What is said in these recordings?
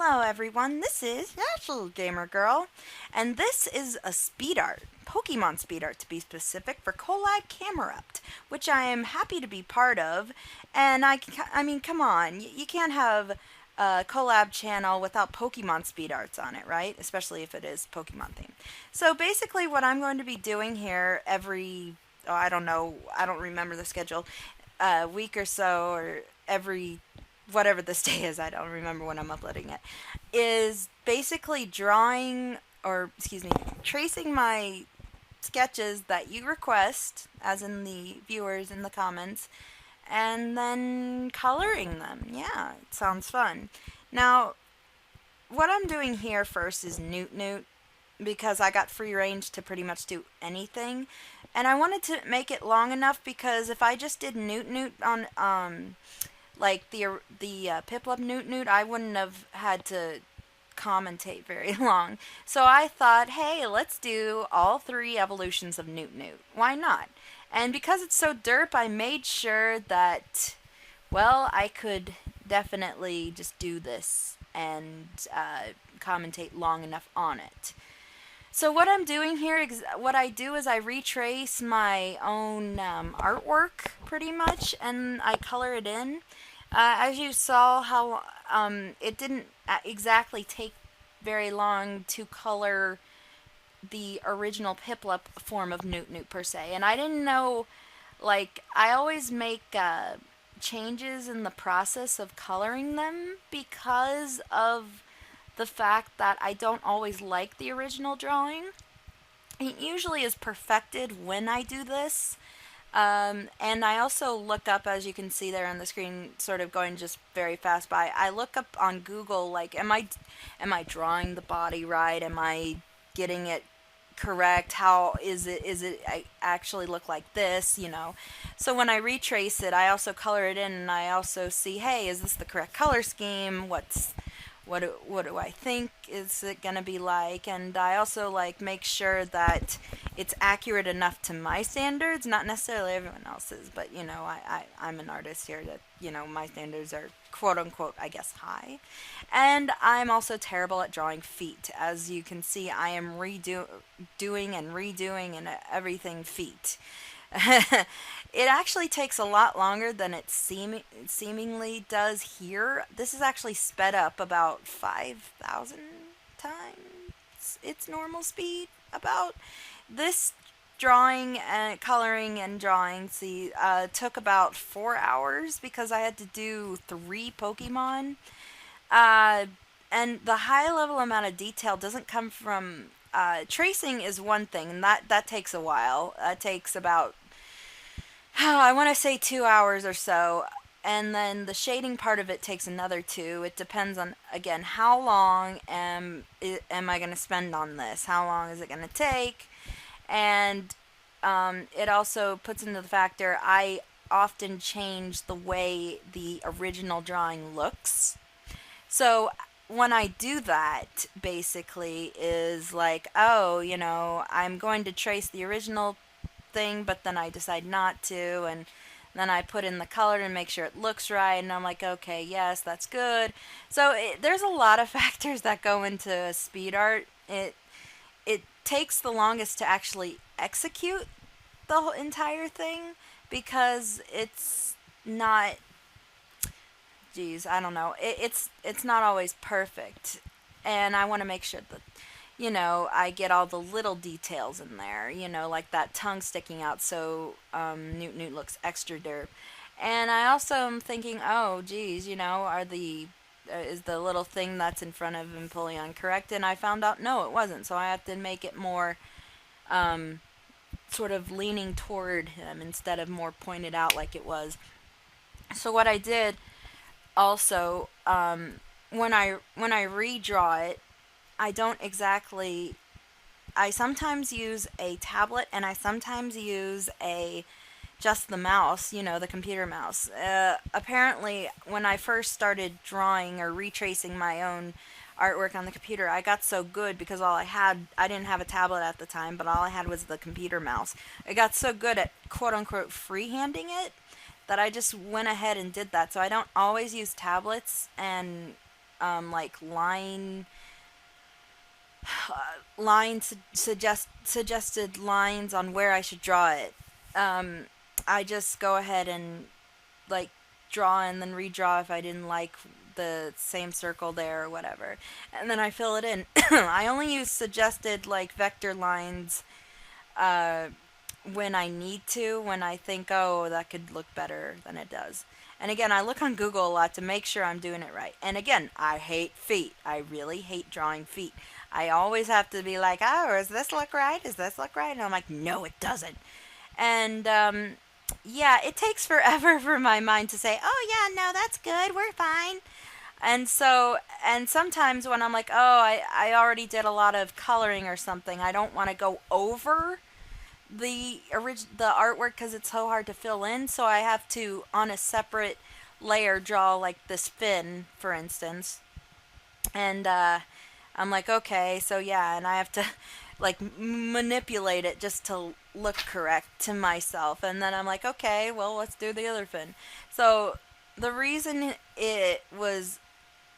Hello everyone, this is Natural Gamer Girl, and this is a SpeedArt, Pokemon SpeedArt to be specific, for CollabCamerupt, which I am happy to be part of. And I mean, come on, you can't have a collab channel without Pokemon SpeedArts on it, right? Especially if it is Pokemon themed. So basically what I'm going to be doing here every, oh, I don't know, I don't remember the schedule, week or so, or every whatever this day is, I don't remember when I'm uploading it, is basically drawing, or excuse me, tracing my sketches that you request, as in the viewers in the comments, and then coloring them. Yeah, it sounds fun. Now, what I'm doing here first is Noot Noot, because I got free range to pretty much do anything. And I wanted to make it long enough because if I just did Noot Noot on like the Piplup Noot Noot, I wouldn't have had to commentate very long. So I thought, hey, let's do all three evolutions of Noot Noot. Why not? And because it's so derp, I made sure that, well, I could definitely just do this and commentate long enough on it. So what I'm doing here, what I do is I retrace my own artwork pretty much, and I color it in. As you saw how it didn't exactly take very long to color the original Piplup form of Noot Noot per se. And I didn't know, like, I always make changes in the process of coloring them because of the fact that I don't always like the original drawing. It usually is perfected when I do this. And I also look up, as you can see there on the screen, sort of going just very fast by, I look up on Google, like, am I drawing the body right? Am I getting it correct? How is it I actually look like this, you know? So when I retrace it, I also color it in, and I also see, hey, is this the correct color scheme? What do I think is it gonna be like? And I also like make sure that it's accurate enough to my standards, not necessarily everyone else's, but you know, I'm an artist here that, you know, my standards are quote unquote, I guess, high. And I'm also terrible at drawing feet. As you can see, I am doing and redoing and everything feet. It actually takes a lot longer than it seemingly does here. This is actually sped up about 5,000 times its normal speed. About this drawing and coloring and drawing, see, took about 4 hours because I had to do 3 Pokemon. And the high level amount of detail doesn't come from tracing is one thing, and that takes a while. It takes about I want to say 2 hours or so, and then the shading part of it takes another 2. It depends on, again, how long am I going to spend on this? How long is it going to take? And it also puts into the factor, I often change the way the original drawing looks. So when I do that, basically, is like, oh, you know, I'm going to trace the original thing, but then I decide not to, and then I put in the color and make sure it looks right, and I'm like, okay, yes, that's good. So there's a lot of factors that go into speed art. It takes the longest to actually execute the whole entire thing because it's not, geez, I don't know, it's not always perfect, and I want to make sure that, you know, I get all the little details in there, you know, like that tongue sticking out, so Noot Noot looks extra derp. And I also am thinking, oh, geez, you know, is the little thing that's in front of Empoleon correct? And I found out, no, it wasn't, so I have to make it more sort of leaning toward him instead of more pointed out like it was. So what I did also, when I redraw it, I don't exactly, I sometimes use a tablet and I sometimes use just the mouse, you know, the computer mouse. Apparently, when I first started drawing or retracing my own artwork on the computer, I got so good because I didn't have a tablet at the time, but all I had was the computer mouse. I got so good at quote unquote freehanding it that I just went ahead and did that. So I don't always use tablets, and like suggested lines on where I should draw it. Um, I just go ahead and like draw and then redraw if I didn't like the same circle there or whatever, and then I fill it in. I only use suggested like vector lines uh, when I need to, when I think, oh, that could look better than it does. And again, I look on Google a lot to make sure I'm doing it right. And again, I hate feet. I really hate drawing feet. I always have to be like, oh, does this look right? Does this look right? And I'm like, no, it doesn't. And yeah, it takes forever for my mind to say, oh, yeah, no, that's good. We're fine. And so, and sometimes when I'm like, oh, I already did a lot of coloring or something, I don't want to go over the artwork because it's so hard to fill in. So I have to, on a separate layer, draw like this fin, for instance. And I'm like, okay, so yeah, and I have to like manipulate it just to look correct to myself. And then I'm like, okay, well, let's do the other fin. So the reason it was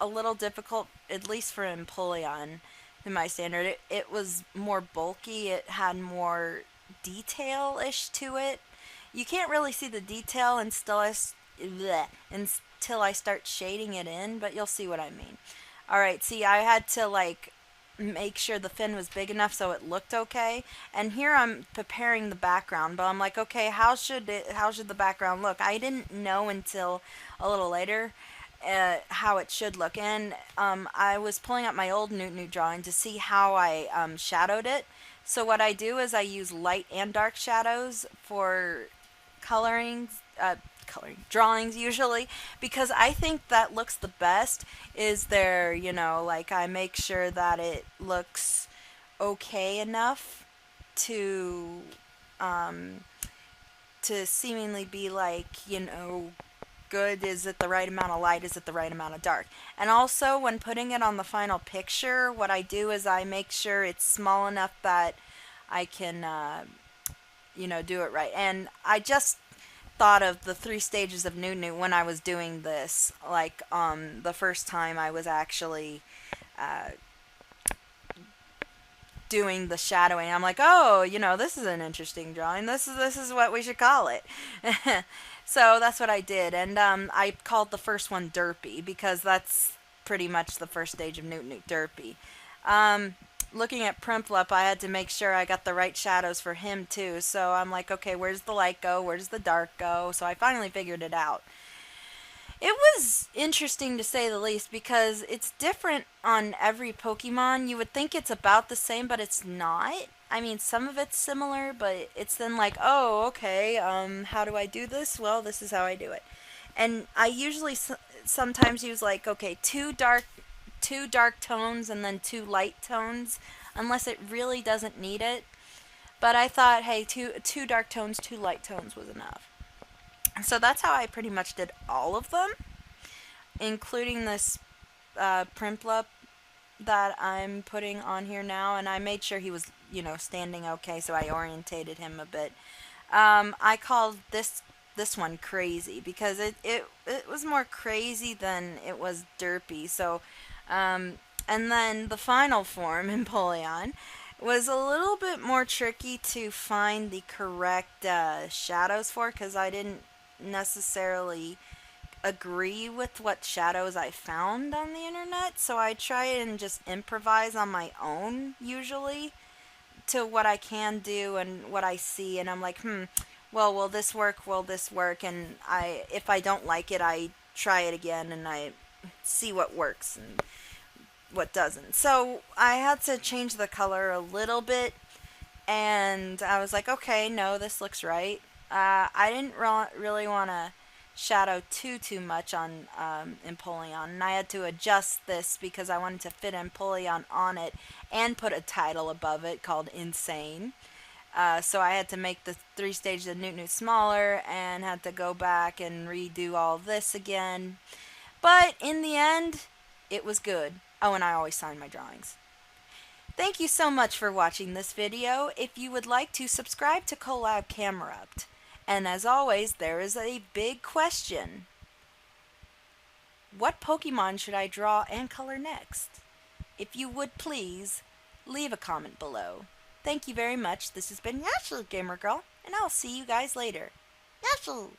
a little difficult, at least for Empoleon, in my standard, it was more bulky. It had more detail-ish to it. You can't really see the detail until I start shading it in, but you'll see what I mean. Alright, see, I had to, like, make sure the fin was big enough so it looked okay. And here I'm preparing the background, but I'm like, okay, how should the background look? I didn't know until a little later how it should look. And I was pulling up my old Noot Noot drawing to see how I shadowed it. So what I do is I use light and dark shadows for coloring drawings usually, because I think that looks the best. Is there, like, I make sure that it looks okay enough to seemingly be like, good. Is it the right amount of light? Is it the right amount of dark? And also, when putting it on the final picture, what I do is I make sure it's small enough that I can, do it right. And I just thought of the 3 stages of Noot Noot when I was doing this. Like, the first time I was actually doing the shadowing, I'm like, oh, this is an interesting drawing. This is what we should call it. So that's what I did, and I called the first one Derpy because that's pretty much the first stage of Noot Noot, Derpy. Looking at Piplup, I had to make sure I got the right shadows for him too. So I'm like, okay, where's the light go? Where does the dark go? So I finally figured it out. It was interesting to say the least because it's different on every Pokemon. You would think it's about the same, but it's not. I mean, some of it's similar, but it's then like, oh, okay, how do I do this? Well, this is how I do it. And I usually sometimes use like, okay, two dark tones and then 2 light tones, unless it really doesn't need it. But I thought, hey, two dark tones, 2 light tones was enough. So that's how I pretty much did all of them, including this Piplup that I'm putting on here now, and I made sure he was, standing okay, so I orientated him a bit. I called this one Crazy because it was more crazy than it was derpy. So, and then the final form, Empoleon, was a little bit more tricky to find the correct shadows for because I didn't necessarily agree with what shadows I found on the internet, so I try and just improvise on my own usually to what I can do and what I see, and I'm like, well, will this work? Will this work? And if I don't like it, I try it again and I see what works and what doesn't. So I had to change the color a little bit, and I was like, okay, no, this looks right. I didn't really want to shadow too much on Empoleon, and I had to adjust this because I wanted to fit Empoleon on it and put a title above it called Insane. So I had to make the 3 stages of Noot Noot smaller and had to go back and redo all this again. But in the end, it was good. Oh, and I always sign my drawings. Thank you so much for watching this video. If you would like to subscribe to CollabCamerupt. And as always, there is a big question. what Pokemon should I draw and color next? If you would please, leave a comment below. Thank you very much. This has been Yashel Gamer Girl, and I'll see you guys later. Yashel!